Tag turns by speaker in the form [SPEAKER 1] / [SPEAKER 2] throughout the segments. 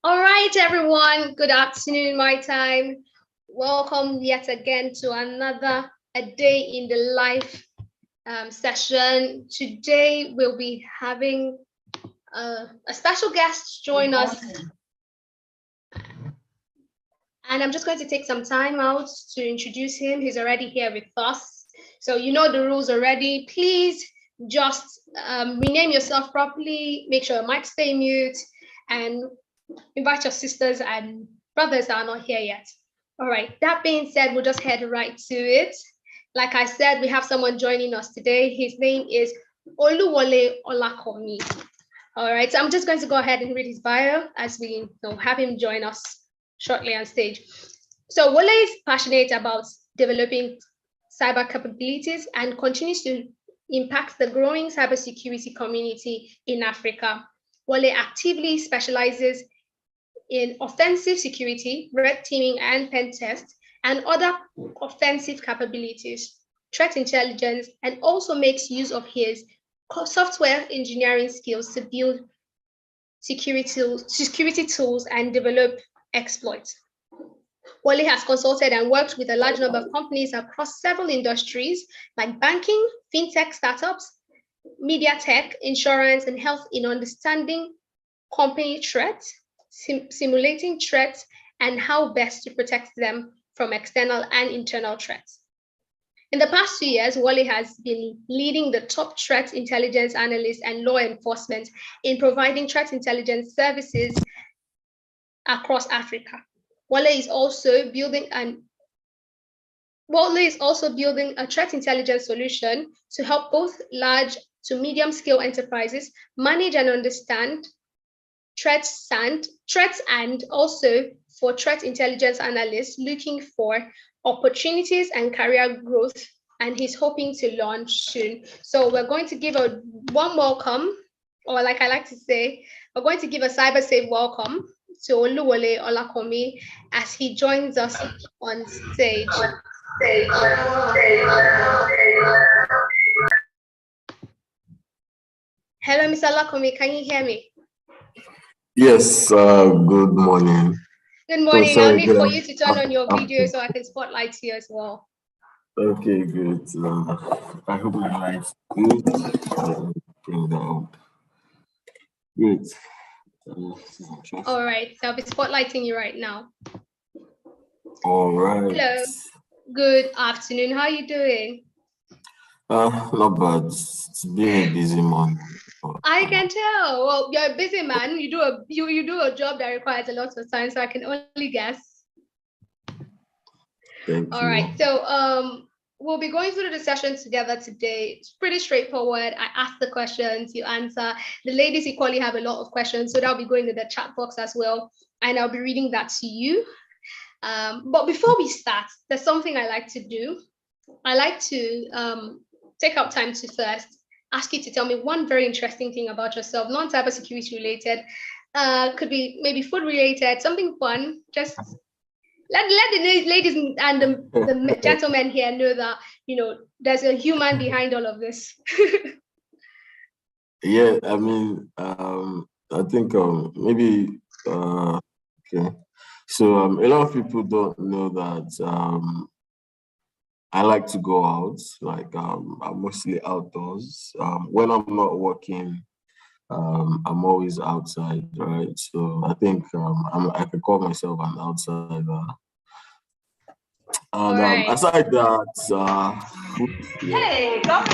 [SPEAKER 1] All right, everyone. Good afternoon, my time. Welcome yet again to another A Day in the Life session. Today, we'll be having a special guest join us. And I'm just going to take some time out to introduce him. He's already here with us. So you know the rules already. Please just rename yourself properly. Make sure your mic stay mute. And invite your sisters and brothers that are not here yet. All right, that being said, we'll just head right to it. Like I said, we have someone joining us today. His name is Oluwole Olakomi. All right, so I'm just going to go ahead and read his bio as we have him join us shortly on stage. So Wole is passionate about developing cyber capabilities and continues to impact the growing cybersecurity community in Africa. Wole actively specializes in offensive security, red teaming and pen test, and other offensive capabilities, threat intelligence, and also makes use of his software engineering skills to build security tools and develop exploits. Wole has consulted and worked with a large number of companies across several industries like banking, fintech startups, media tech, insurance, and health in understanding company threats, simulating threats, and how best to protect them from external and internal threats. In the past 2 years, Wole has been leading the top threat intelligence analysts and law enforcement in providing threat intelligence services across Africa. Wole is also building a threat intelligence solution to help both large to medium scale enterprises manage and understand threats and also for threat intelligence analysts looking for opportunities and career growth, and he's hoping to launch soon. So we're going to give a warm welcome, or like I like to say, we're going to give a cyber safe welcome to Oluwole Olakomi as he joins us on stage. Hello, Mr. Olakomi, can you hear me?
[SPEAKER 2] Yes, good morning.
[SPEAKER 1] Good morning. I'll need for you to turn on your video so I can spotlight you as well.
[SPEAKER 2] Okay, good. I hope my light's good. Bring that up. Good.
[SPEAKER 1] All right, so I'll be spotlighting you right now.
[SPEAKER 2] All right.
[SPEAKER 1] Hello. Good afternoon. How are you doing?
[SPEAKER 2] Not bad. It's been a busy month.
[SPEAKER 1] I can tell. Well, you're a busy man. You do a job that requires a lot of time, so I can only guess.
[SPEAKER 2] Thank you.
[SPEAKER 1] All right. So we'll be going through the session together today. It's pretty straightforward. I ask the questions, you answer. The ladies equally have a lot of questions, so that'll be going to the chat box as well, and I'll be reading that to you. But before we start, there's something I like to do. I like to take out time to first ask you to tell me one very interesting thing about yourself, non-cybersecurity related, could be maybe food related, something fun. Just let the ladies and the gentlemen here know that, there's a human behind all of this.
[SPEAKER 2] Yeah, I mean, I think maybe, okay. So a lot of people don't know that I like to go out, like I'm mostly outdoors. When I'm not working, I'm always outside, right? So I think I can call myself an outsider. And
[SPEAKER 1] right.
[SPEAKER 2] Aside that,
[SPEAKER 1] hey, come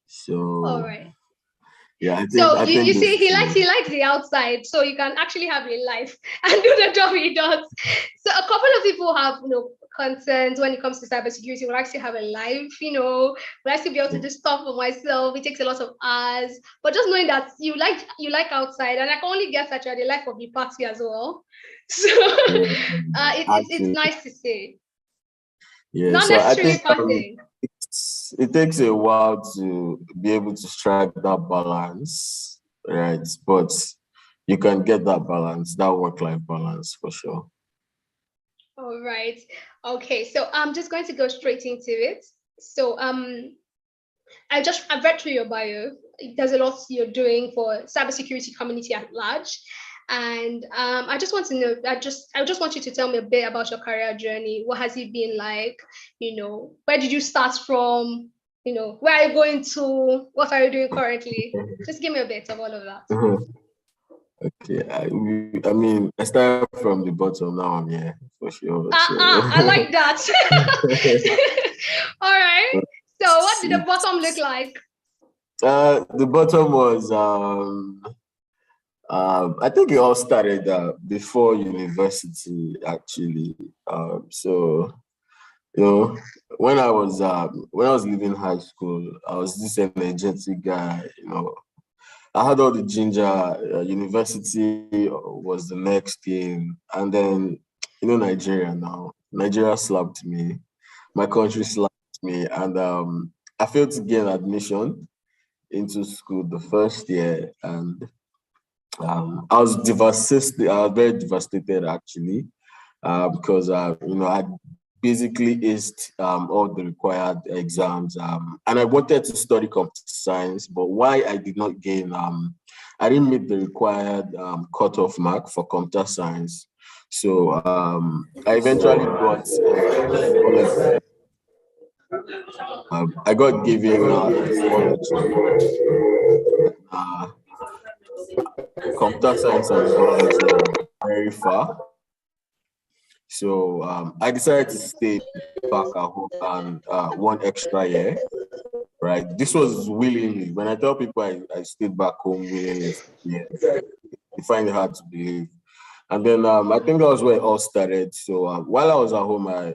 [SPEAKER 2] so
[SPEAKER 1] all right.
[SPEAKER 2] Yeah, I think.
[SPEAKER 1] So
[SPEAKER 2] I think
[SPEAKER 1] you see, he likes the outside, so you can actually have a life and do the job he does. So a couple of people have, concerns when it comes to cybersecurity. Would like to have a life, would like to be able to do stuff for myself. It takes a lot of hours, but just knowing that you like outside, and I can only guess that you're the life of the party as well. So it's nice to see.
[SPEAKER 2] Yeah,
[SPEAKER 1] not
[SPEAKER 2] so
[SPEAKER 1] necessarily
[SPEAKER 2] I think
[SPEAKER 1] a thing.
[SPEAKER 2] it takes a while to be able to strike that balance, right? But you can get that balance, that work-life balance for sure.
[SPEAKER 1] All right. Okay, so I'm just going to go straight into it. So I've read through your bio. there's a lot you're doing for cybersecurity community at large. And I just want to know, I just want you to tell me a bit about your career journey. What has it been like? Where did you start from? Where are you going to? What are you doing currently? Just give me a bit of all of that.
[SPEAKER 2] Okay, I mean, I started from the bottom. Now I'm here for sure.
[SPEAKER 1] I like that. All right. So, what did the bottom look like?
[SPEAKER 2] The bottom was I think it all started before university, actually. So when I was leaving high school, I was this energetic guy. I had all the ginger. University was the next thing, and then Nigeria now. Nigeria slapped me. My country slapped me, and I failed to gain admission into school the first year, and I was devastated. I was very devastated actually, because I basically aced all the required exams, and I wanted to study computer science, but why I did not gain, I didn't meet the required cutoff mark for computer science. So I eventually got I got given computer science and zoology very far. So I decided to stay back at home and one extra year, right? This was willingly. When I tell people I stayed back home willingly, yeah, they find it hard to believe. And then I think that was where it all started. So while I was at home, I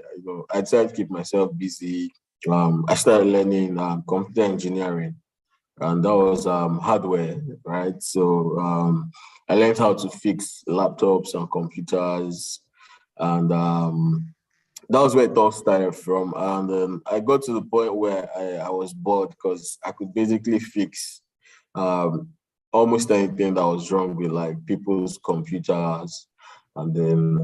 [SPEAKER 2] decided to keep myself busy. I started learning computer engineering, and that was hardware, right? So I learned how to fix laptops and computers, and that was where it all started from. And I got to the point where I was bored because I could basically fix um, almost anything that was wrong with like people's computers. And then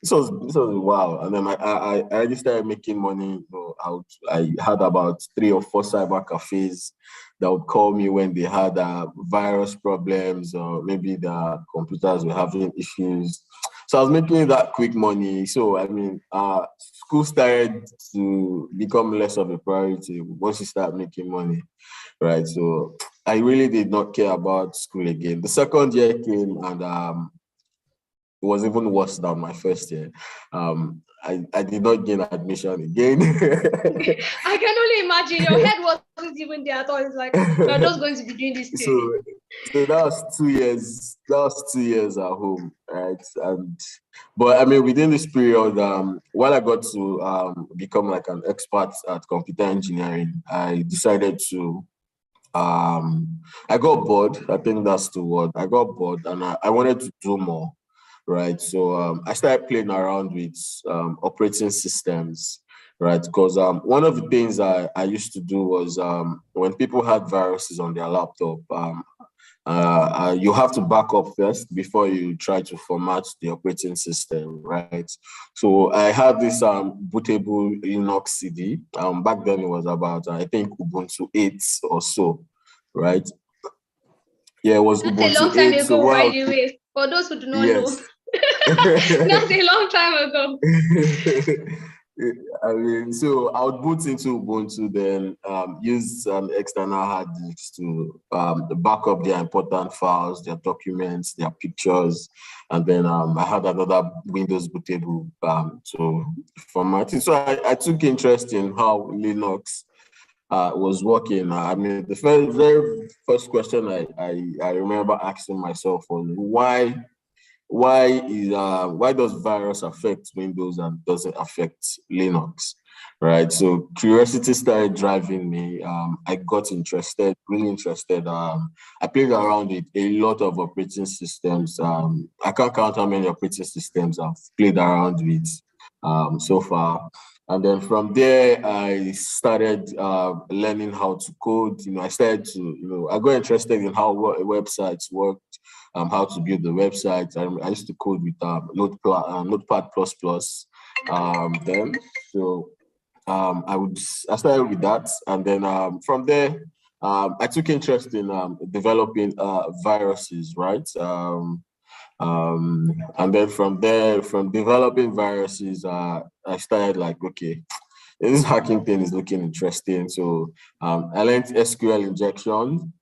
[SPEAKER 2] this was wow. And then I just started making money. I had about 3 or 4 cyber cafes that would call me when they had virus problems, or maybe the computers were having issues. So I was making that quick money. So I mean, school started to become less of a priority once you start making money, right? So I really did not care about school again. The second year came, and it was even worse than my first year. I did not gain admission again.
[SPEAKER 1] I can only imagine your head wasn't even there. I thought it's like you're just going to be doing this thing.
[SPEAKER 2] So that was 2 years. That was 2 years at home, right? But I mean, within this period, while I got to become like an expert at computer engineering, I decided to. I got bored. I think that's the word. I got bored, and I wanted to do more, right? So I started playing around with operating systems, right? Because one of the things I used to do was when people had viruses on their laptop, you have to back up first before you try to format the operating system, right? So I had this bootable Linux CD. Back then it was about, I think, Ubuntu 8 or so, right? Yeah, it was
[SPEAKER 1] That's
[SPEAKER 2] Ubuntu
[SPEAKER 1] a long time
[SPEAKER 2] 8.
[SPEAKER 1] ago,
[SPEAKER 2] So
[SPEAKER 1] by the way, for those who do not know.
[SPEAKER 2] yes.
[SPEAKER 1] That's a long time ago.
[SPEAKER 2] I mean, so I would boot into Ubuntu, then use an external hard disk to back up their important files, their documents, their pictures, and then I had another Windows bootable to format it. So I took interest in how Linux was working. I mean, the very first question I remember asking myself was why does virus affect Windows and doesn't affect Linux, right? So curiosity started driving me. I got interested, really interested. I played around with a lot of operating systems. I can't count how many operating systems I've played around with so far. And then from there, I started learning how to code. I started to, I got interested in how websites worked, how to build the website. I used to code with Notepad++. Then, so I started with that, and then from there, I took interest in developing viruses, right? And then from there, from developing viruses, I started like, okay, this hacking thing is looking interesting. So I learned SQL injection.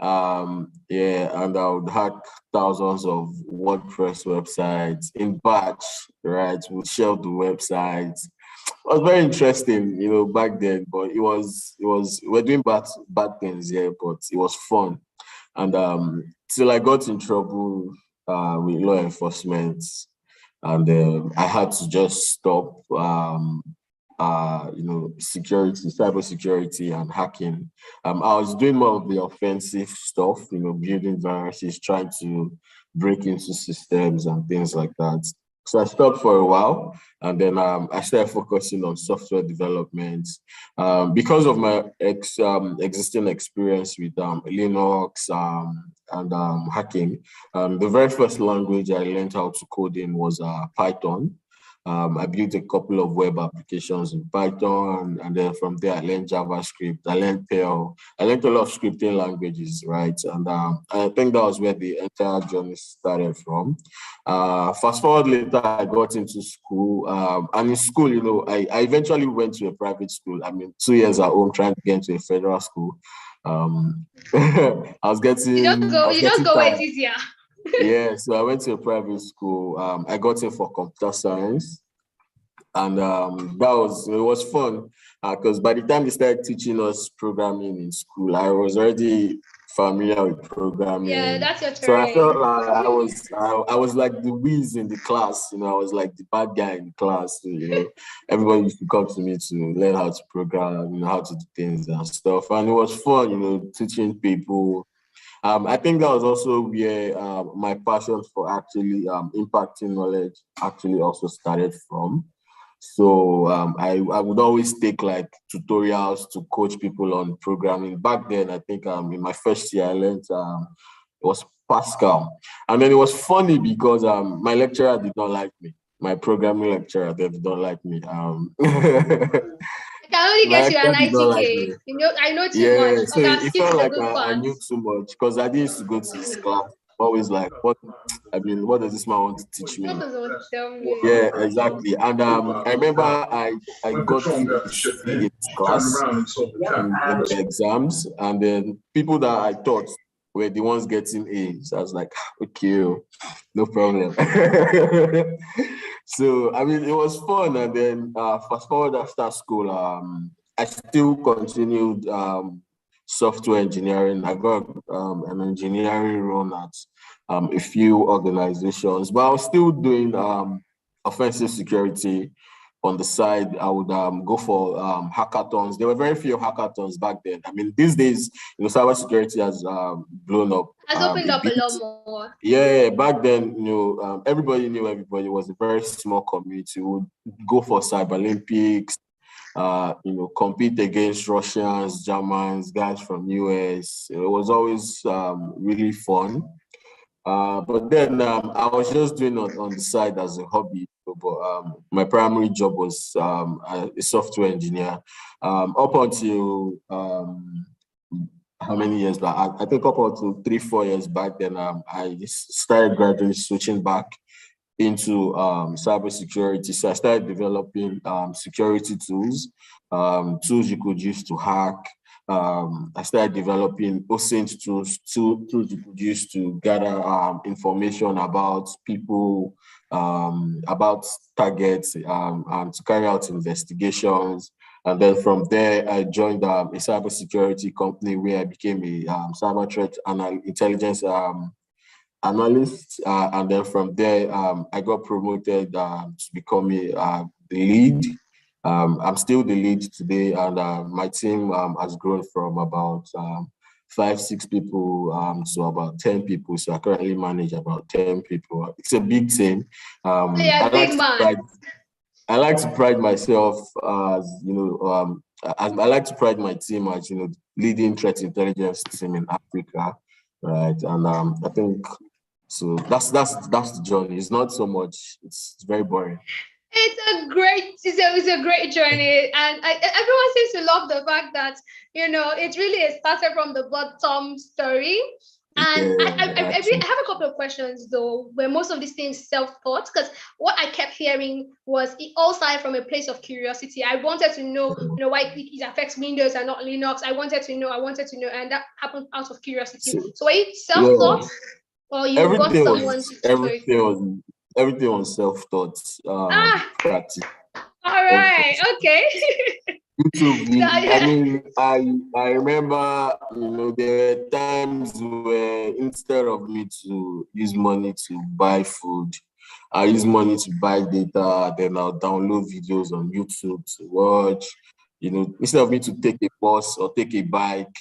[SPEAKER 2] Yeah, and I would hack thousands of WordPress websites in batch, right? We'll share the websites. It was very interesting, back then, but we're doing bad things, yeah, but it was fun. And till I got in trouble with law enforcement, and I had to just stop, security, cyber security, and hacking. I was doing more of the offensive stuff, building viruses, trying to break into systems and things like that. So I stopped for a while, and then I started focusing on software development because of my existing experience with Linux and hacking. The very first language I learned how to code in was Python. I built a couple of web applications in Python, and then from there I learned JavaScript, I learned Perl, I learned a lot of scripting languages, right? And I think that was where the entire journey started from. Fast forward later, I got into school, and in school, I eventually went to a private school. I mean, 2 years at home trying to get into a federal school. I was
[SPEAKER 1] You just go where
[SPEAKER 2] tired.
[SPEAKER 1] it's easier.
[SPEAKER 2] Yeah, so I went to a private school. I got in for computer science, and it was fun because by the time they started teaching us programming in school, I was already familiar with
[SPEAKER 1] Yeah,
[SPEAKER 2] programming.
[SPEAKER 1] that's your
[SPEAKER 2] So I felt
[SPEAKER 1] terrain.
[SPEAKER 2] like I was like the whiz in the class. I was like the bad guy in the class. So, everybody used to come to me to learn how to program, how to do things and stuff, and it was fun. Teaching people. I think that was also where my passion for actually impacting knowledge actually also started from. So I would always take like tutorials to coach people on programming. Back then, I think in my first year, I learned it was Pascal. And then it was funny because my lecturer did not like me. My programming lecturer, they did not like me.
[SPEAKER 1] I can only
[SPEAKER 2] My
[SPEAKER 1] get you an
[SPEAKER 2] lecturer did not like
[SPEAKER 1] 90K.
[SPEAKER 2] me.
[SPEAKER 1] I know too much.
[SPEAKER 2] Yeah, so
[SPEAKER 1] Okay,
[SPEAKER 2] it
[SPEAKER 1] skip to
[SPEAKER 2] felt
[SPEAKER 1] the
[SPEAKER 2] like
[SPEAKER 1] good
[SPEAKER 2] I knew
[SPEAKER 1] parts.
[SPEAKER 2] too much because I didn't used to go to his class. Always like, what does this man want to teach
[SPEAKER 1] What
[SPEAKER 2] me?
[SPEAKER 1] does want to tell me?
[SPEAKER 2] Yeah, exactly. And I remember I got a C in his class in the exams, and then people that I thought were the ones getting A's. I was like, okay, no problem. So I mean, it was fun, and then fast forward after school, I still continued software engineering. I got an engineering role at a few organizations, but I was still doing offensive security on the side. I would go for hackathons. There were very few hackathons back then. I mean, these days, cybersecurity has blown up
[SPEAKER 1] Has
[SPEAKER 2] a
[SPEAKER 1] opened up a
[SPEAKER 2] bit.
[SPEAKER 1] lot more.
[SPEAKER 2] Yeah, back then, everybody knew everybody. It was a very small community. We would go for Cyber Olympics, compete against Russians, Germans, guys from US. It was always really fun. But then I was just doing it on the side as a hobby. But my primary job was a software engineer. Up until how many years back? I think up until 3, 4 years back. Then I started gradually switching back into cybersecurity. So I started developing security tools, tools you could use to hack. I started developing OSINT tools you could use to gather information about people, about targets, and to carry out investigations. And then from there, I joined a cybersecurity company where I became a cyber threat intelligence analyst, and then from there, I got promoted to become the lead. I'm still the lead today, and my team has grown from about 5, 6 people to about 10 people. So I currently manage about 10 people. It's a big team.
[SPEAKER 1] So you're a big man.
[SPEAKER 2] I like to pride myself as I like to pride my team as leading threat intelligence team in Africa, right? And I think so that's the journey. It's not so much. It's very boring.
[SPEAKER 1] It's a great journey, and everyone seems to love the fact that it really started from the bottom story. And
[SPEAKER 2] Yeah,
[SPEAKER 1] I
[SPEAKER 2] actually.
[SPEAKER 1] have a couple of questions though, where most of these things self-taught, because what I kept hearing was it all started from a place of curiosity. I wanted to know, why it affects Windows and not Linux. I wanted to know, and that happened out of curiosity.
[SPEAKER 2] So,
[SPEAKER 1] So were you
[SPEAKER 2] yeah,
[SPEAKER 1] self-taught, or you got
[SPEAKER 2] everything
[SPEAKER 1] someone
[SPEAKER 2] was
[SPEAKER 1] to tutor you?
[SPEAKER 2] everything was everything was self-taught,
[SPEAKER 1] Ah,
[SPEAKER 2] practice.
[SPEAKER 1] all right, okay.
[SPEAKER 2] YouTube,
[SPEAKER 1] So,
[SPEAKER 2] I mean, I remember, there were times where instead of me to use money to buy food, I use money to buy data, then I'll download videos on YouTube to watch. Instead of me to take a bus or take a bike,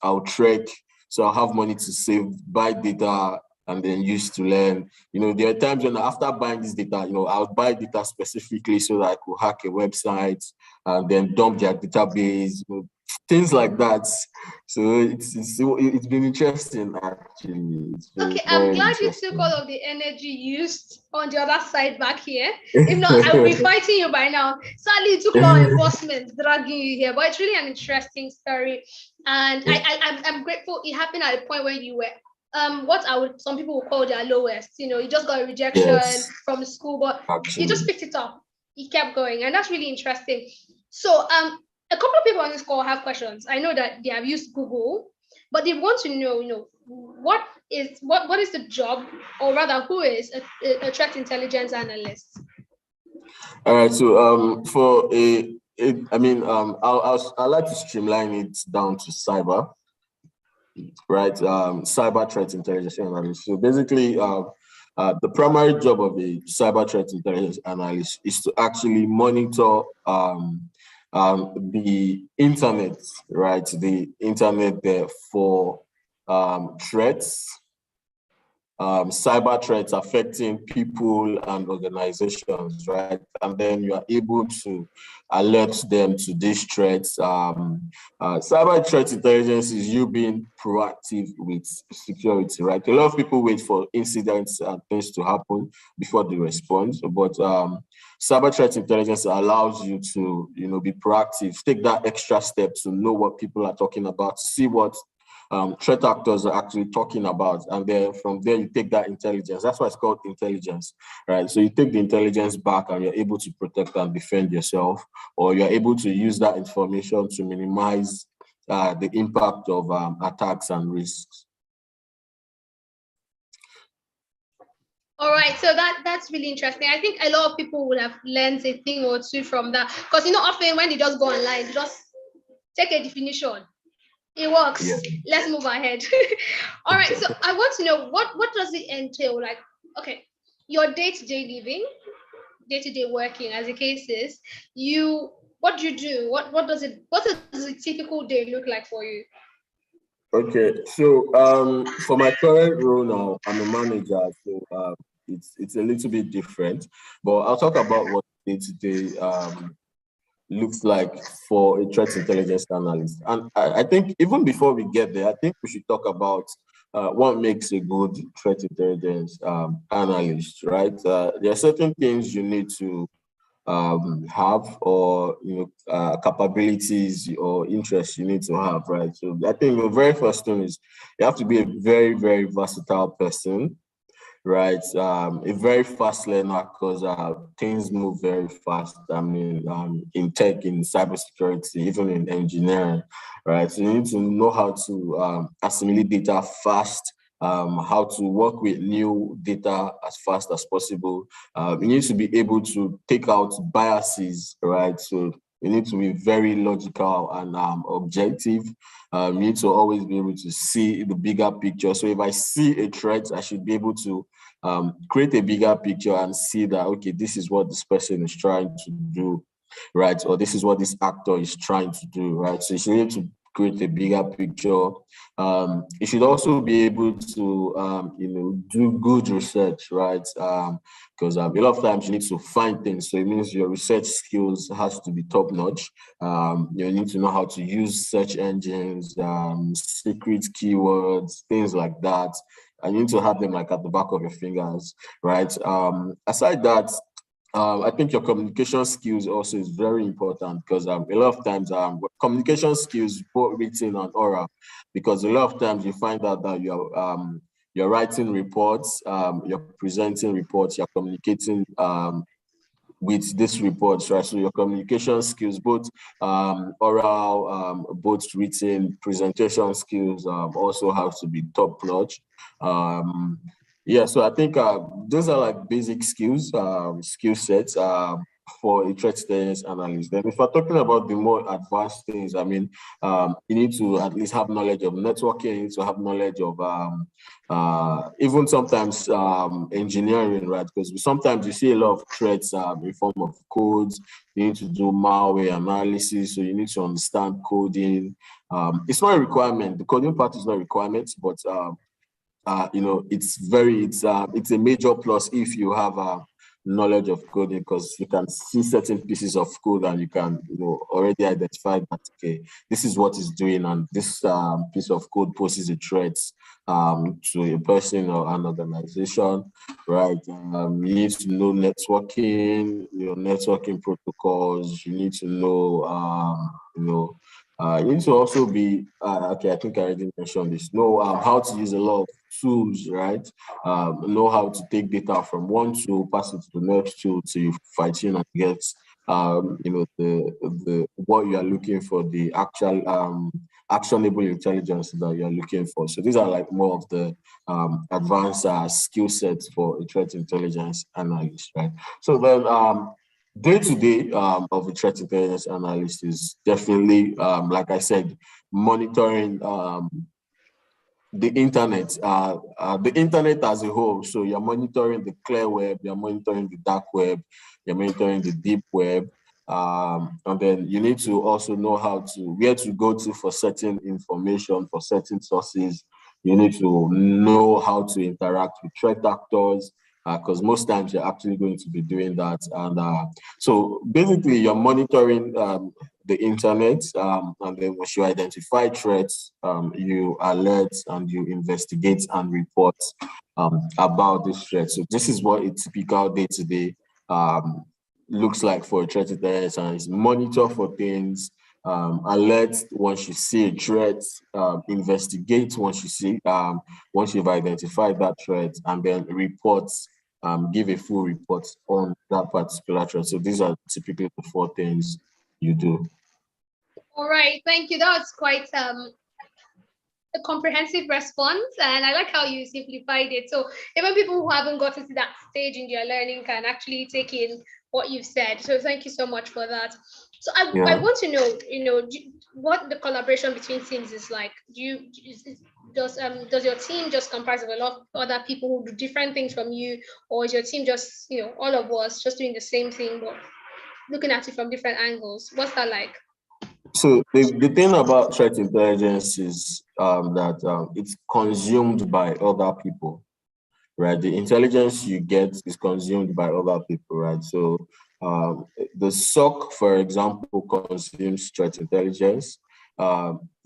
[SPEAKER 2] I'll trek. So I'll have money to save, buy data, and then use to learn. There are times when after buying this data, I'll buy data specifically so that I could hack a website and then dump their database, things like that. So it's been interesting actually. It's been
[SPEAKER 1] okay, I'm
[SPEAKER 2] very
[SPEAKER 1] glad you took all
[SPEAKER 2] interesting.
[SPEAKER 1] of the energy used on the other side back here. If not, I would be fighting you by now. Sadly, it took law enforcement dragging you here, but it's really an interesting story. And I'm grateful it happened at a point where you were what some people would call their lowest. You just got a rejection
[SPEAKER 2] Yes,
[SPEAKER 1] from school, but you just
[SPEAKER 2] actually.
[SPEAKER 1] picked it up. You kept going, and that's really interesting. So a couple of people on this call have questions. I know that they have used Google, but they want to know, what is the job, or rather, who is a threat intelligence analyst?
[SPEAKER 2] All right. So for I mean, I like to streamline it down to cyber, right? Cyber threat intelligence analyst. So basically, the primary job of a cyber threat intelligence analyst is to actually monitor the internet, right? The internet there for threats, cyber threats affecting people and organizations, right? And then you are able to alert them to these threats. Cyber threat intelligence is you being proactive with security, right? A lot of people wait for incidents and things to happen before they respond, but cyber threat intelligence allows you to, be proactive, take that extra step to know what people are talking about, see what threat actors are actually talking about. And then from there, you take that intelligence. That's why it's called intelligence, right? So you take the intelligence back and you're able to protect and defend yourself, or you're able to use that information to minimize the impact of attacks and risks.
[SPEAKER 1] All right, so that's really interesting. I think a lot of people would have learned a thing or two from that, because often when they just go online, they just take a definition. It
[SPEAKER 2] Yeah.
[SPEAKER 1] works. Let's move ahead. All right, so I want to know what does it entail? Like, okay, your day-to-day living, day-to-day working, as the case is, what do you do? What does a typical day look like for you?
[SPEAKER 2] Okay, so for my current role now, I'm a manager, so it's a little bit different, but I'll talk about what day to day looks like for a threat intelligence analyst. And I think even before we get there, I think we should talk about what makes a good threat intelligence analyst, right? There are certain things you need to have, or capabilities or interests you need to have, right? So I think the very first thing is you have to be a very, very versatile person, right? A very fast learner, because things move very fast. I mean, in tech, in cybersecurity, even in engineering, right? So you need to know how to assimilate data fast, how to work with new data as fast as possible. You need to be able to take out biases, right? So you need to be very logical and objective. You need to always be able to see the bigger picture. So if I see a threat, I should be able to create a bigger picture and see that, okay, this is what this person is trying to do, right? Or this is what this actor is trying to do, right? So you should need to create a bigger picture. You should also be able to, do good research, right? Because a lot of times you need to find things. So it means your research skills has to be top notch. You need to know how to use search engines, secret keywords, things like that. And you need to have them like at the back of your fingers, right? Aside that, I think your communication skills also is very important because a lot of times communication skills, both written and oral, because a lot of times you find out that you're writing reports, you're presenting reports, you're communicating with these reports, right? So your communication skills, both oral, both written, presentation skills also have to be top notch. Yeah, so I think those are like basic skills, skill sets for a threat intelligence analyst. Then if we're talking about the more advanced things, I mean, you need to at least have knowledge of networking, you need to have knowledge of even sometimes engineering, right? Because sometimes you see a lot of threats in form of codes. You need to do malware analysis, so you need to understand coding. It's not a requirement. The coding part is not a requirement, but it's a major plus if you have knowledge of coding, because you can see certain pieces of code and you can already identify that, okay, this is what it's doing, and this piece of code poses a threat to a person or an organization, right? You need to know networking, networking protocols. You need to know you need to also be okay. I think I already mentioned this. Know how to use a lot of tools, right? Know how to take data from one tool, pass it to the next tool to fine tune and get the what you are looking for, the actual actionable intelligence that you are looking for. So these are like more of the advanced skill sets for a threat intelligence analyst, right? So then day to day of a threat intelligence analyst is definitely, like I said, monitoring the internet as a whole. So you're monitoring the clear web, you're monitoring the dark web, you're monitoring the deep web. And then you need to also know where to go to for certain information, for certain sources. You need to know how to interact with threat actors, because most times you're actually going to be doing that. And so basically you're monitoring the internet, and then once you identify threats, you alert and you investigate and report about this threat. So this is what a typical day-to-day looks like for a threat intelligence analyst. Monitor for things, alert once you see a threat, investigate once you've identified that threat, and then report, give a full report on that particular threat. So these are typically the four things you do.
[SPEAKER 1] All right, thank you. That was quite a comprehensive response, and I like how you simplified it. So even people who haven't gotten to that stage in their learning can actually take in what you've said. So thank you so much for that. So I want to know, what the collaboration between teams is like. Does your team just comprise of a lot of other people who do different things from you, or is your team just all of us just doing the same thing but looking at it from different angles? What's that like?
[SPEAKER 2] So the thing about threat intelligence is that it's consumed by other people, right? The intelligence you get is consumed by other people, right? So the SOC, for example, consumes threat intelligence.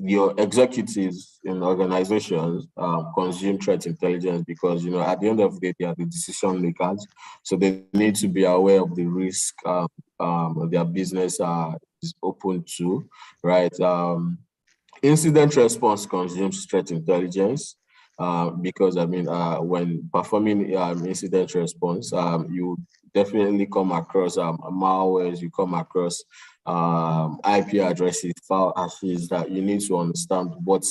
[SPEAKER 2] Your executives in organizations consume threat intelligence because, at the end of the day, they are the decision makers. So they need to be aware of the risk their business is open to, right? Incident response consumes threat intelligence because, when performing incident response, you definitely come across malwares, you come across IP addresses, file hashes that you need to understand what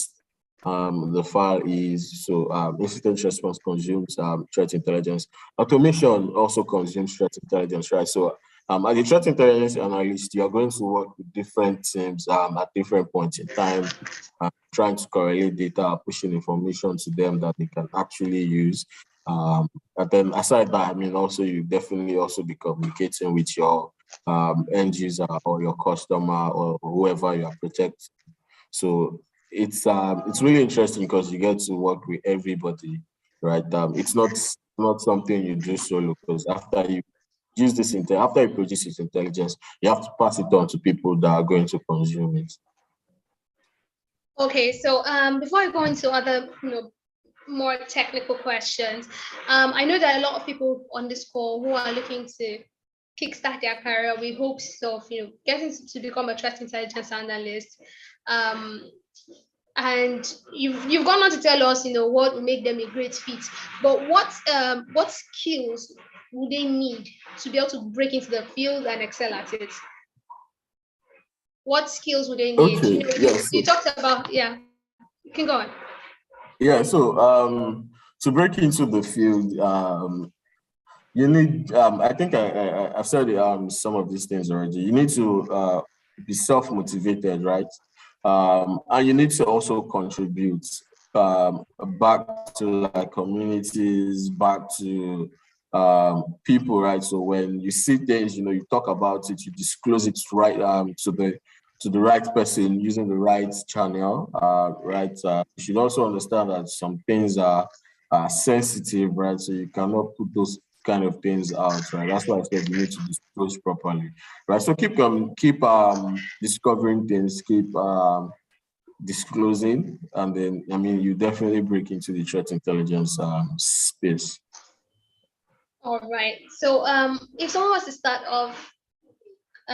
[SPEAKER 2] the file is. So incident response consumes threat intelligence. Automation also consumes threat intelligence, right? So as a threat intelligence analyst, you're going to work with different teams at different points in time, trying to correlate data, pushing information to them that they can actually use. And then aside that, also you definitely also be communicating with your end user or your customer or whoever you are protecting. So it's really interesting because you get to work with everybody, right? It's not something you do solo, because after you produce this intelligence, you have to pass it on to people that are going to consume it.
[SPEAKER 1] Okay, so before I go into other more technical questions, I know that a lot of people on this call who are looking to kickstart their career with hopes of getting to become a threat intelligence analyst. Um, and you've gone on to tell us what will make them a great fit. But what skills would they need to be able to break into the field and excel at it? What skills would they need?
[SPEAKER 2] Okay, yes.
[SPEAKER 1] You talked about, yeah. You can go on.
[SPEAKER 2] Yeah, so to break into the field, you need, I think I've said some of these things already. You need to be self-motivated, right? And you need to also contribute back to like communities, back to people, right? So when you see things, you talk about it, you disclose it right to the right person using the right channel, right? You should also understand that some things are sensitive, right? So you cannot put those kind of things out, right? That's why I said you need to disclose properly, right? So keep discovering things, keep disclosing, and then you definitely break into the threat intelligence space.
[SPEAKER 1] All right. So if someone was to start off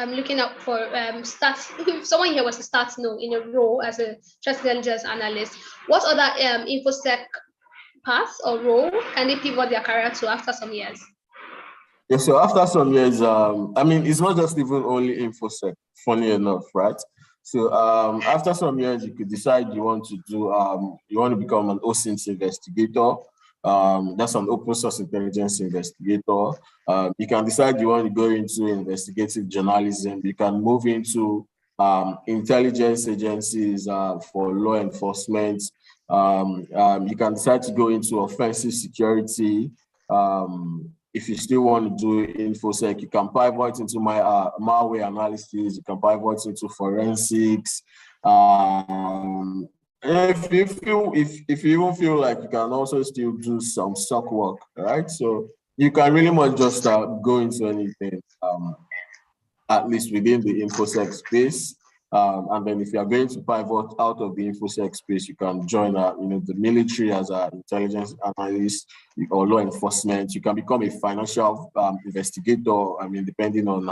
[SPEAKER 1] looking up for start, if someone here was to start in a role as a threat intelligence analyst, what other infosec path or role can they pivot their career to after some years?
[SPEAKER 2] Yeah, so after some years, it's not just even only infosec, funny enough, right? So after some years, you could decide you want to become an OSINT investigator. That's an open source intelligence investigator. You can decide you want to go into investigative journalism. You can move into intelligence agencies for law enforcement. You can decide to go into offensive security. If you still want to do infosec, you can pivot into my malware analysis. You can pivot into forensics. If you even feel like you can also still do some SOC work, right? So you can really much just go into anything, at least within the infosec space. And then if you are going to pivot out of the infosec space, you can join the military as an intelligence analyst or law enforcement. You can become a financial investigator. Depending on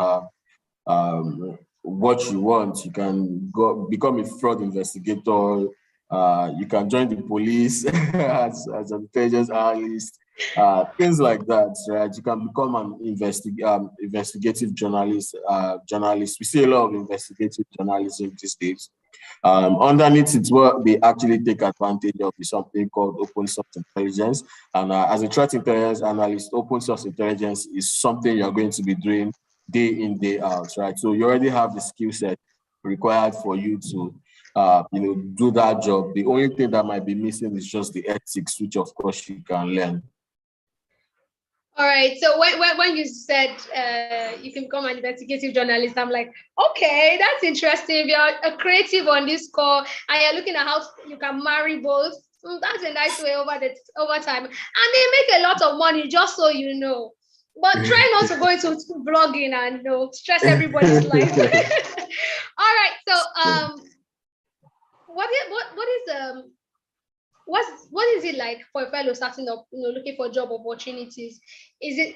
[SPEAKER 2] what you want, you can go become a fraud investigator. You can join the police as an intelligence analyst. Things like that, right? You can become an investigative journalist. We see a lot of investigative journalism these days. Underneath it, what they actually take advantage of is something called open source intelligence. And as a threat intelligence analyst, open source intelligence is something you're going to be doing day in, day out, right? So you already have the skill set required for you to do that job. The only thing that might be missing is just the ethics, which of course you can learn.
[SPEAKER 1] All right. So when you said you can become an investigative journalist, I'm like, okay, that's interesting. You're a creative on this call, and you're looking at how you can marry both. That's a nice way over time, and they make a lot of money. Just so you know, but try not to go into blogging and stress everybody's life. All right. So what is what is it like for a fellow starting up, looking for job opportunities? Is it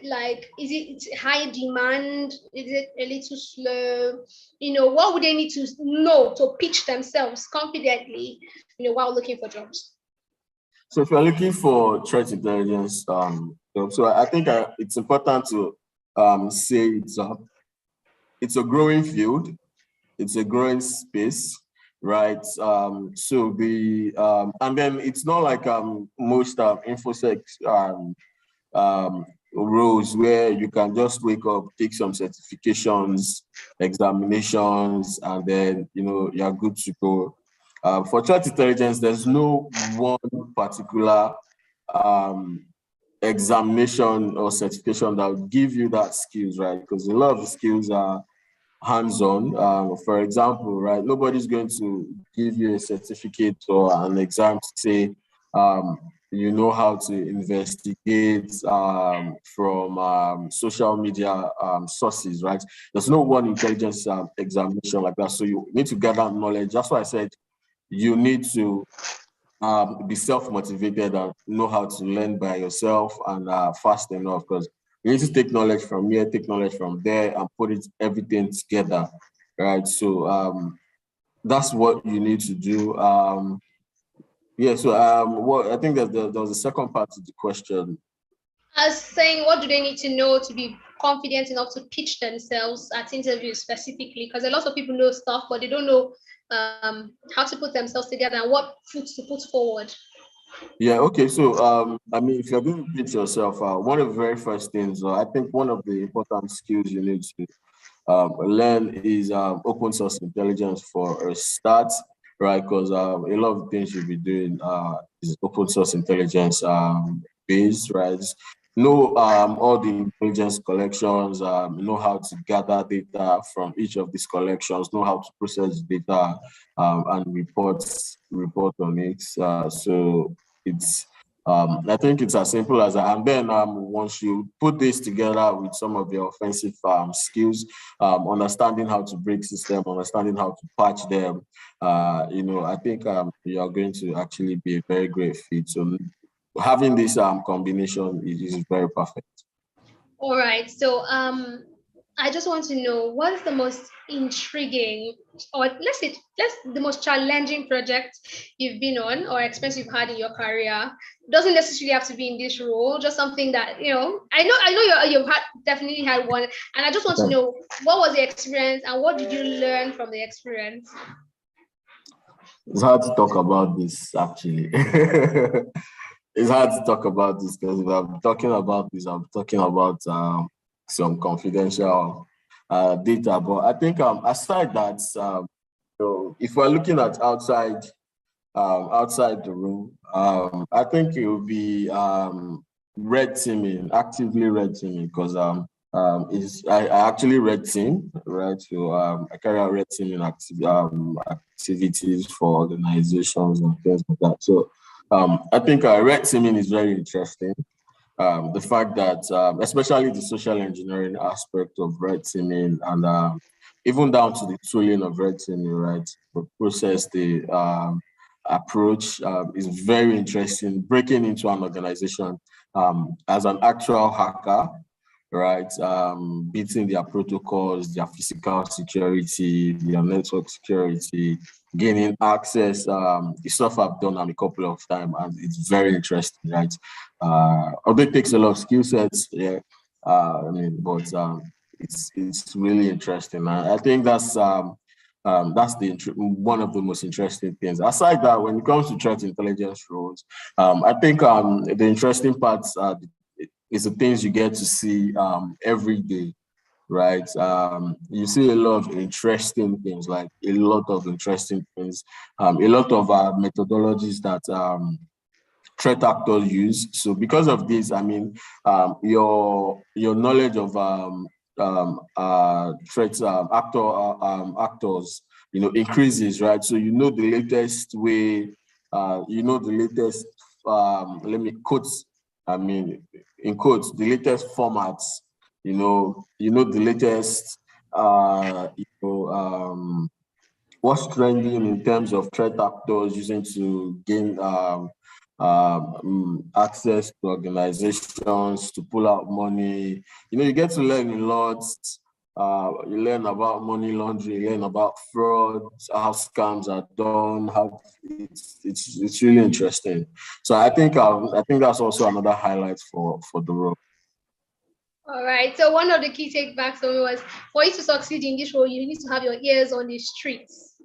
[SPEAKER 1] high demand? Is it a little slow? What would they need to know to pitch themselves confidently, while looking for jobs?
[SPEAKER 2] So if you're looking for threat intelligence, so I think it's important to say it's a growing field, it's a growing space, right? So and then it's not like most infosec roles where you can just wake up, take some certifications, examinations, and then you're good to go. For threat intelligence, there's no one particular examination or certification that will give you that skills, right? Because a lot of the skills are hands-on. For example, right, nobody's going to give you a certificate or an exam to say you know how to investigate from social media sources, right? There's no one intelligence examination like that. So you need to gather knowledge. That's why I said you need to be self-motivated and know how to learn by yourself and fast enough, because You need to take knowledge from here, take knowledge from there, and put everything together, right? So that's what you need to do. Yeah. So what I think that there was a second part to the question.
[SPEAKER 1] I was saying, what do they need to know to be confident enough to pitch themselves at interviews specifically? Because a lot of people know stuff, but they don't know how to put themselves together and what foot to put forward.
[SPEAKER 2] Yeah, okay. So, I mean, if you're going to pitch yourself, one of the very first things, I think one of the important skills you need to learn is open source intelligence for a start, right? Because a lot of the things you'll be doing is open source intelligence based, right? Know all the intelligence collections, know how to gather data from each of these collections, know how to process data and report on it. So it's I think it's as simple as that. And then once you put this together with some of your offensive skills, understanding how to break system, understanding how to patch them, I think you are going to actually be a very great fit. So having this combination is very perfect.
[SPEAKER 1] All right. So I just want to know, what is the most intriguing, or let's the most challenging project you've been on or experience you've had in your career? Doesn't necessarily have to be in this role, just something that, I know you've definitely had one, and I just want to know, what was the experience and what did you learn from the experience?
[SPEAKER 2] It's hard to talk about this actually. It's hard to talk about this because if I'm talking about this, I'm talking about some confidential data. But I think aside that, if we're looking at outside the room, I think it would be red teaming, actively red teaming, because I actually red team, right? So I carry out red teaming activities for organizations and things like that. So I think red teaming is very interesting. The fact that, especially the social engineering aspect of red teaming, and even down to the tooling of red teaming, right? The process, the approach is very interesting. Breaking into an organization as an actual hacker, right? Beating their protocols, their physical security, their network security, gaining access. The stuff I've done a couple of times, and it's very interesting, right? Although it takes a lot of skill sets, yeah. But it's really interesting. I think that's one of the most interesting things. Aside that, when it comes to threat intelligence roles, I think the interesting parts is the things you get to see every day, right? You see a lot of interesting things, like a lot of interesting things, a lot of methodologies that threat actors use. So because of this, I mean, your knowledge of threat actors, increases, right? So you know the latest way, the latest. Let me quote. I mean, in quotes, the latest formats. The latest. What's trending in terms of threat actors using to gain access to organizations, to pull out money. You get to learn a lot. You learn about money laundering, you learn about fraud, how scams are done, how it's really interesting. So I think that's also another highlight for the role.
[SPEAKER 1] All right. So one of the key takebacks for me was, for you to succeed in this role, you need to have your ears on the streets.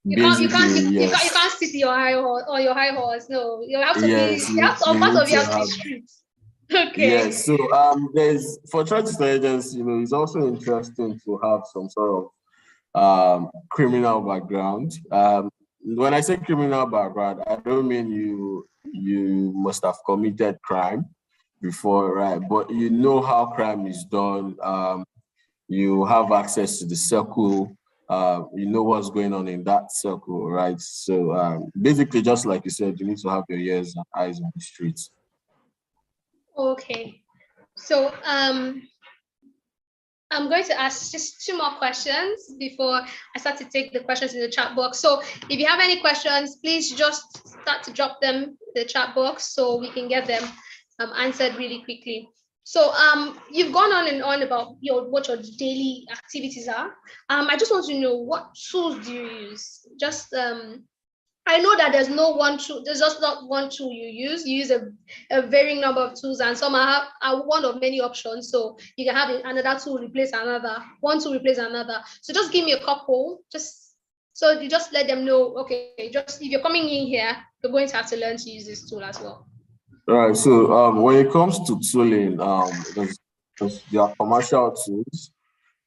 [SPEAKER 1] You can't sit your high horse or your high horse. No, you have to be. You have to. Part of you have to be streets. Okay.
[SPEAKER 2] Yes. So there's for threat intelligence. It's also interesting to have some sort of criminal background. When I say criminal background, I don't mean you must have committed crime before, right? But you know how crime is done. You have access to the circle. You know what's going on in that circle, right? So basically, just like you said, you need to have your ears and eyes on the streets.
[SPEAKER 1] Okay. So I'm going to ask just 2 more questions before I start to take the questions in the chat box. So if you have any questions, please just start to drop them in the chat box so we can get them answered really quickly. So you've gone on and on about what your daily activities are. I just want to know, what tools do you use? Just I know that there's no one tool, there's just not one tool you use. You use a varying number of tools, and some are one of many options. So you can have another tool replace another, one tool replace another. So just give me a couple, just so you just let them know, okay, just if you're coming in here, you're going to have to learn to use this tool as well.
[SPEAKER 2] All right. So when it comes to tooling, there are commercial tools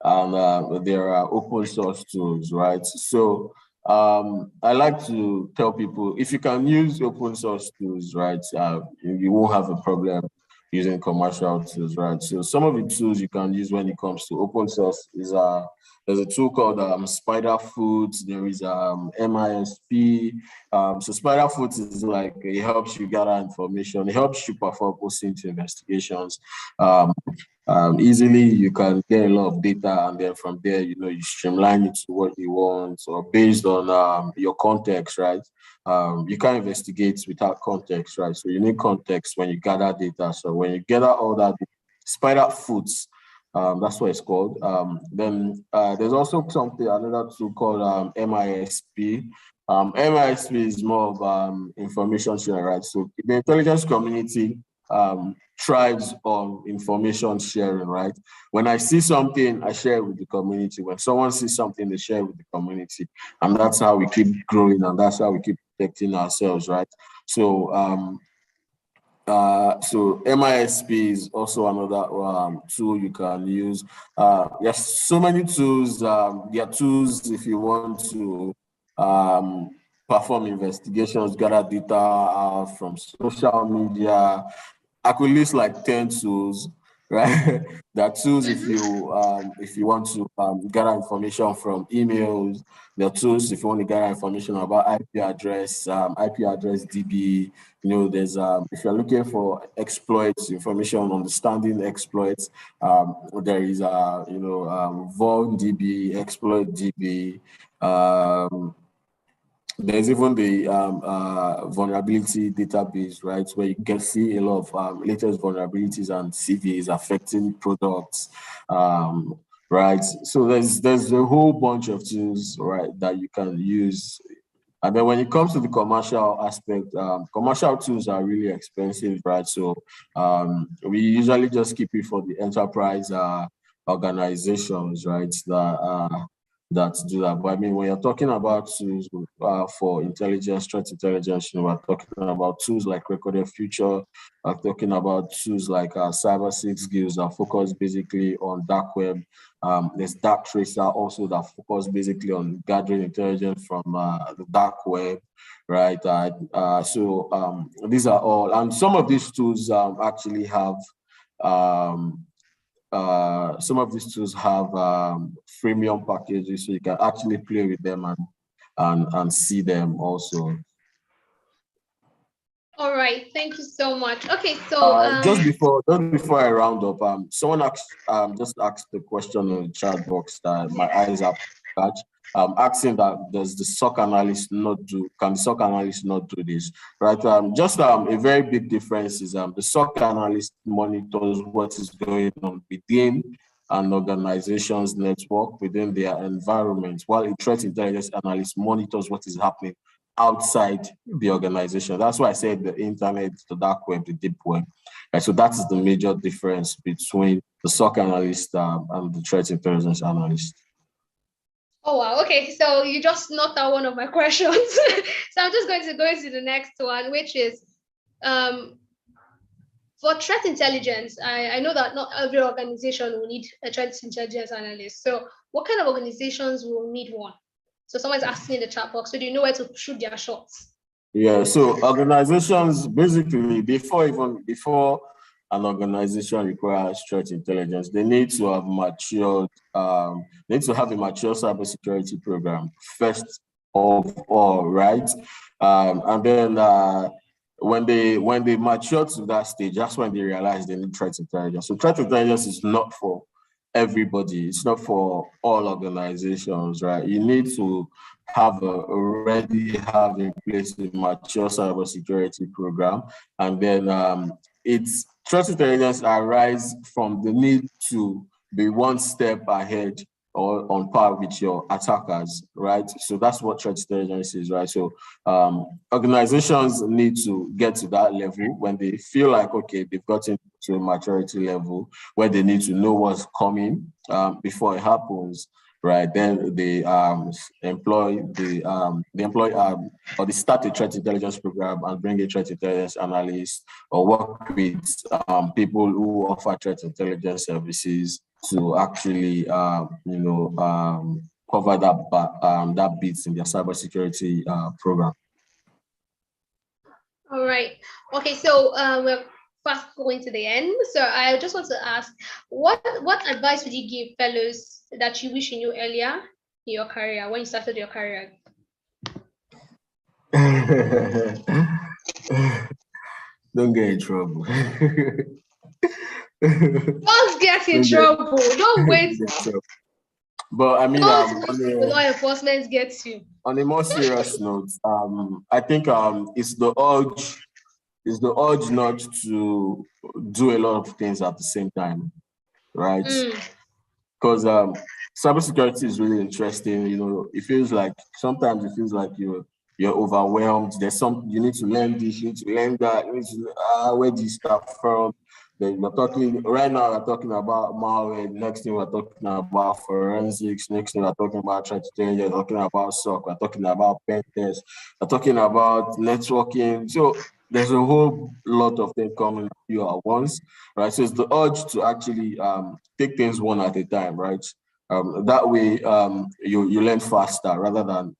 [SPEAKER 2] and there are open source tools, right? So I like to tell people, if you can use open source tools, right, you won't have a problem using commercial tools, right? So some of the tools you can use when it comes to open source is there's a tool called Spiderfoot. There is MISP. So Spiderfoot is like, it helps you gather information. It helps you perform OSINT investigations. Easily you can get a lot of data, and then from there, you streamline it to what you want, or based on your context, right? You can't investigate without context, right? So you need context when you gather data. So when you gather all that Spiderfoot, that's what it's called. Then there's also another tool called MISP. MISP is more of information sharing, right? So the intelligence community thrives on information sharing, right? When I see something, I share it with the community. When someone sees something, they share it with the community. And that's how we keep growing, and that's how we keep protecting ourselves, right? So so MISP is also another tool you can use. There's so many tools. There are tools if you want to perform investigations, gather data from social media. I could list like 10 tools, right? There are tools if you want to gather information from emails. There are tools if you want to gather information about IP address DB. There's if you're looking for exploits, information, understanding exploits, there is Vault DB, Exploit DB. There's even the vulnerability database, right, where you can see a lot of latest vulnerabilities and CVEs affecting products, right? So there's a whole bunch of tools, right, that you can use. And then when it comes to the commercial aspect, commercial tools are really expensive, right? So we usually just keep it for the enterprise organizations, right, that do that. But I mean, when you're talking about tools for intelligence, threat intelligence, we're talking about tools like Recorded Future, we're talking about tools like Cyber 6 Skills that focus basically on dark web. There's Dark Tracer also that focus basically on gathering intelligence from the dark web, right? So these are all, and some of these tools actually have some of these tools have freemium packages, so you can actually play with them and see them also.
[SPEAKER 1] All right, thank you so much. Okay, so
[SPEAKER 2] just before I round up, someone just asked the question in the chat box that my eyes are catch. Asking that does the SOC analyst not do? Can the SOC analyst not do this? Right. Just a very big difference is the SOC analyst monitors what is going on within an organization's network, within their environment, while a threat intelligence analyst monitors what is happening outside the organization. That's why I said the internet, the dark web, the deep web. And so that is the major difference between the SOC analyst and the threat intelligence analyst.
[SPEAKER 1] Oh, wow. Okay, so you just knocked out one of my questions. So I'm just going to go into the next one, which is for threat intelligence. I know that not every organization will need a threat intelligence analyst. So what kind of organizations will need one? So someone's asking in the chat box, so do you know where to shoot their shots?
[SPEAKER 2] Yeah, so organizations basically before an organization requires threat intelligence, they need to have matured, they need to have a mature cybersecurity program first of all, right? And then when they mature to that stage, that's when they realize they need threat intelligence. So threat intelligence is not for everybody. It's not for all organizations, right? You need to already have in place a mature cybersecurity program, and then it's threat intelligence arise from the need to be one step ahead or on par with your attackers, right? So that's what threat intelligence is, right? So organizations need to get to that level when they feel like, okay, they've gotten to a maturity level where they need to know what's coming before it happens, right? Then they employ or they start a threat intelligence program and bring a threat intelligence analyst or work with people who offer threat intelligence services to actually, cover that bit in their cybersecurity program.
[SPEAKER 1] All right. Okay, so we're fast going to the end. So I just want to ask, what advice would you give fellows that you wish you knew earlier in your career when you started your career?
[SPEAKER 2] Don't get in trouble.
[SPEAKER 1] Don't get in trouble. Don't wait.
[SPEAKER 2] But I mean,
[SPEAKER 1] the law enforcement gets you.
[SPEAKER 2] On a more serious note, I think it's the urge not to do a lot of things at the same time, right? Because cybersecurity is really interesting. You know, sometimes it feels like you're overwhelmed. There's you need to learn this, you need to learn that, you need to where do you start from? Then we're talking about malware. Next thing we're talking about forensics. Next thing we're talking about threat intelligence. We're talking about SOC. We're talking about pen tests. We're talking about networking. So there's a whole lot of things coming at you at once, right? So it's the urge to actually take things one at a time, right? That way you learn faster rather than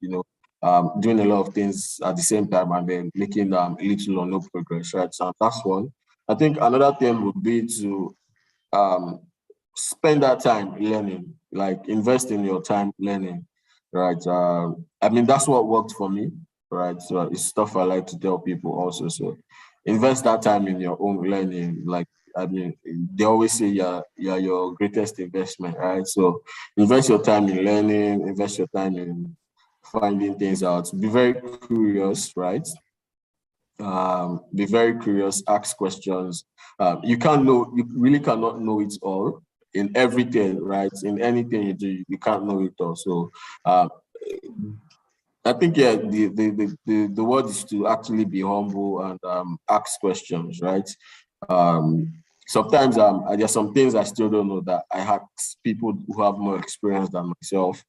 [SPEAKER 2] doing a lot of things at the same time and then making little or no progress, right? So that's one. I think another thing would be to spend that time learning, like invest in your time learning, right? I mean, that's what worked for me, right? So it's stuff I like to tell people also. So invest that time in your own learning. Like, I mean, they always say you're your greatest investment, right? So invest your time in learning, invest your time in finding things out. Be very curious, right? Be very curious, ask questions. You really cannot know it all in everything, right? In anything you do, you can't know it all. So I think the word is to actually be humble and ask questions, right? Sometimes there's some things I still don't know that I ask people who have more experience than myself,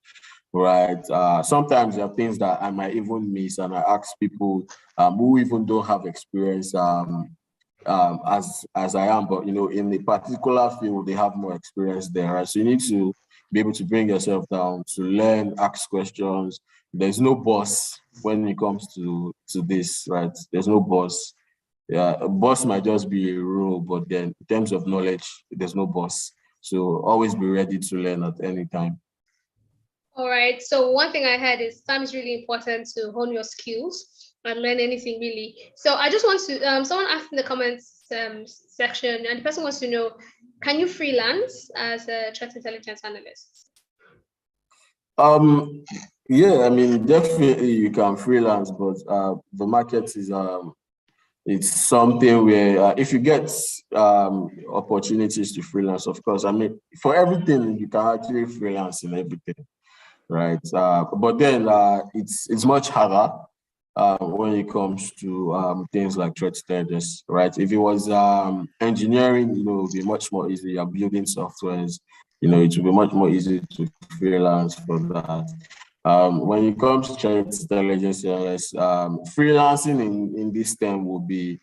[SPEAKER 2] right? Sometimes there are things that I might even miss, and I ask people who even don't have experience as I am, but in a particular field, they have more experience there, right? So you need to be able to bring yourself down to learn, ask questions. There's no boss when it comes to this, right? There's no boss. Yeah, a boss might just be a role, but then in terms of knowledge, there's no boss. So always be ready to learn at any time.
[SPEAKER 1] All right. So one thing I heard is time is really important to hone your skills and learn anything really. So I just want to someone asked in the comments section, and the person wants to know, can you freelance as a threat intelligence analyst?
[SPEAKER 2] Yeah, I mean, definitely you can freelance, but the market is it's something where if you get opportunities to freelance, of course, I mean, for everything you can actually freelance in everything, right? But then it's much harder when it comes to things like threat intelligence, right? If it was engineering, it would be much more easy. You're building softwares, it would be much more easy to freelance for that. When it comes to threat intelligence, freelancing in this term would be,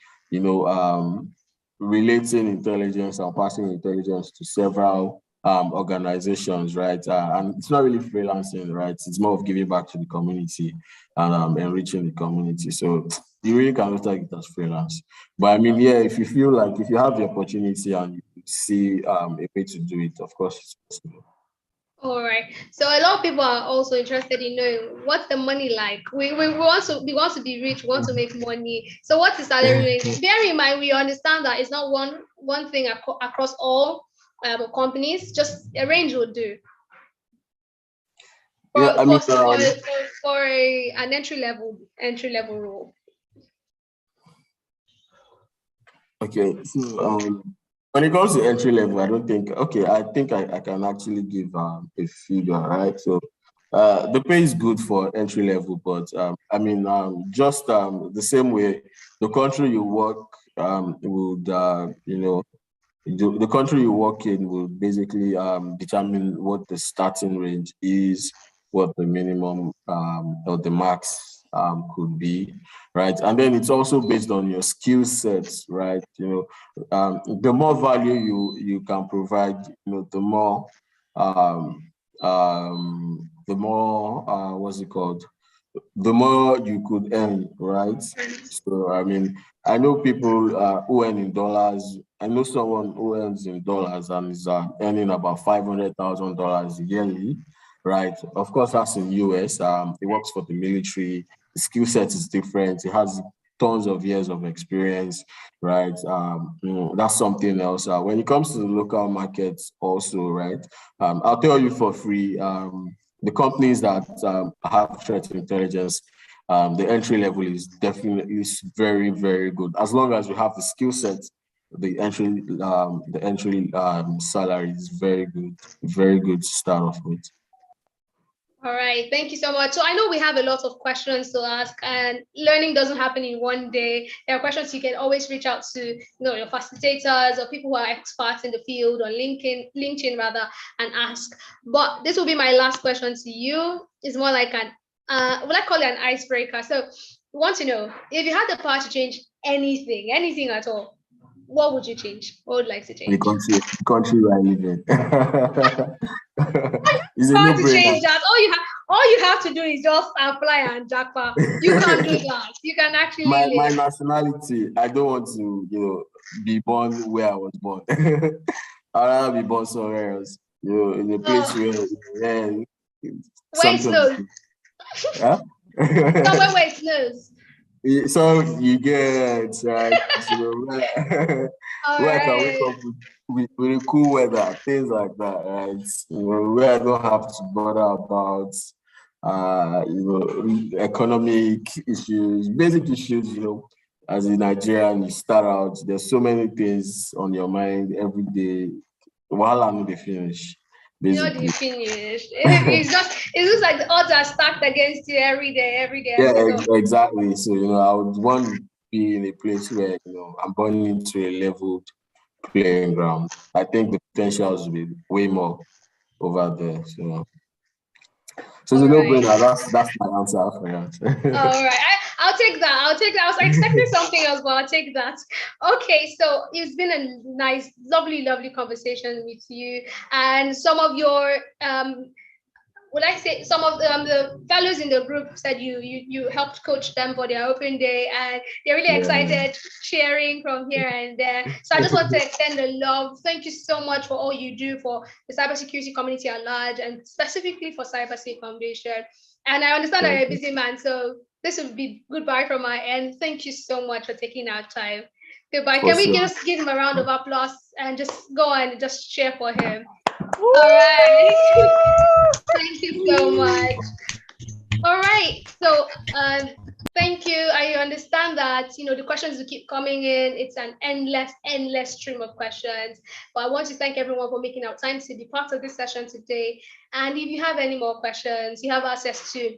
[SPEAKER 2] relating intelligence and passing intelligence to several organizations, right? And it's not really freelancing, right? It's more of giving back to the community and enriching the community. So you really cannot take it as freelance. But I mean, yeah, if you feel like if you have the opportunity and you see a way to do it, of course it's possible.
[SPEAKER 1] All right. So a lot of people are also interested in knowing what's the money like. We want to be rich, we want to make money. So what's the salary range? Bear in mind, we understand that it's not one thing across all companies. Just a range will do. For an entry level role.
[SPEAKER 2] Okay, so when it comes to entry level, I don't think, okay, I think I can actually give a figure, right? So the pay is good for entry level, but I mean, just the same way the country you work would, the country you work in will basically determine what the starting range is, what the minimum or the max could be, right? And then it's also based on your skill sets, right? The more value you can provide, um, the more what's it called? The more you could earn, right? So, I mean, I know people who earn in dollars. I know someone who earns in dollars and is earning about $500,000 yearly, right? Of course, that's in US. He works for the military. The skill set is different. He has tons of years of experience, right? That's something else. When it comes to the local markets, also, right? I'll tell you for free. The companies that have threat intelligence, the entry level is definitely very, very good. As long as you have the skill set, the entry salary is very good to start off with.
[SPEAKER 1] All right, thank you so much. So I know we have a lot of questions to ask, and learning doesn't happen in one day. There are questions you can always reach out to, your facilitators or people who are experts in the field, or LinkedIn rather, and ask. But this will be my last question to you. It's more like an, will I call it an icebreaker? So, we want to know, if you had the power to change anything at all, what would you change? What would you like to
[SPEAKER 2] The
[SPEAKER 1] change?
[SPEAKER 2] country where I live in. It's a
[SPEAKER 1] Hard to
[SPEAKER 2] no-brainer.
[SPEAKER 1] change that. All you have to do is just apply and jackpot. You can do that. You can actually
[SPEAKER 2] My
[SPEAKER 1] live.
[SPEAKER 2] nationality, I don't want to, be born where I was born. I'd rather be born somewhere else, in a place
[SPEAKER 1] Oh,
[SPEAKER 2] where
[SPEAKER 1] where it
[SPEAKER 2] something like
[SPEAKER 1] snows.
[SPEAKER 2] that.
[SPEAKER 1] Somewhere
[SPEAKER 2] Huh?
[SPEAKER 1] where it snows.
[SPEAKER 2] So you get right, where,
[SPEAKER 1] All
[SPEAKER 2] where I can wake
[SPEAKER 1] right.
[SPEAKER 2] up with cool weather, things like that, right? Where I don't have to bother about economic issues, basic issues, as a Nigerian, you start out, there's so many things on your mind every day. While I'm the finish,
[SPEAKER 1] You know the
[SPEAKER 2] basically.
[SPEAKER 1] finish. It looks like the odds are stacked against you every day,
[SPEAKER 2] Yeah,
[SPEAKER 1] every day. So
[SPEAKER 2] exactly. So, I would want to be in a place where, I'm born into a leveled playing ground. I think the potentials will be way more over there. So it's
[SPEAKER 1] all
[SPEAKER 2] a
[SPEAKER 1] right.
[SPEAKER 2] no-brainer. That's my answer for that.
[SPEAKER 1] All right. I'll take that. I'll take that. I was expecting something else, but I'll take that. Okay. So it's been a nice, lovely conversation with you. And some of your would I say some of the fellows in the group said you helped coach them for their open day, and they're really
[SPEAKER 2] Yeah.
[SPEAKER 1] excited, cheering from here and there. So I just want to extend the love. Thank you so much for all you do for the cybersecurity community at large, and specifically for Cybersec Foundation. And I understand that
[SPEAKER 2] Thank
[SPEAKER 1] you're a
[SPEAKER 2] you.
[SPEAKER 1] busy man, so this will be goodbye from my end. Thank you so much for taking our time. Goodbye.
[SPEAKER 2] For
[SPEAKER 1] Can we
[SPEAKER 2] sure.
[SPEAKER 1] just give him a round of applause and just go and just cheer for him? All right. Thank you so much. All right. So, thank you. I understand that the questions will keep coming in. It's an endless stream of questions. But I want to thank everyone for making our time to be part of this session today. And if you have any more questions, you have access to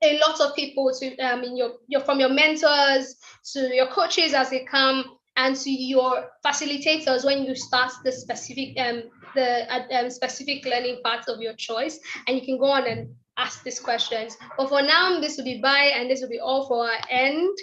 [SPEAKER 1] a lot of people to in your from your mentors to your coaches as they come, and to your facilitators when you start the specific learning path of your choice, and you can go on and ask these questions. But for now, this will be bye, and this will be all for our end.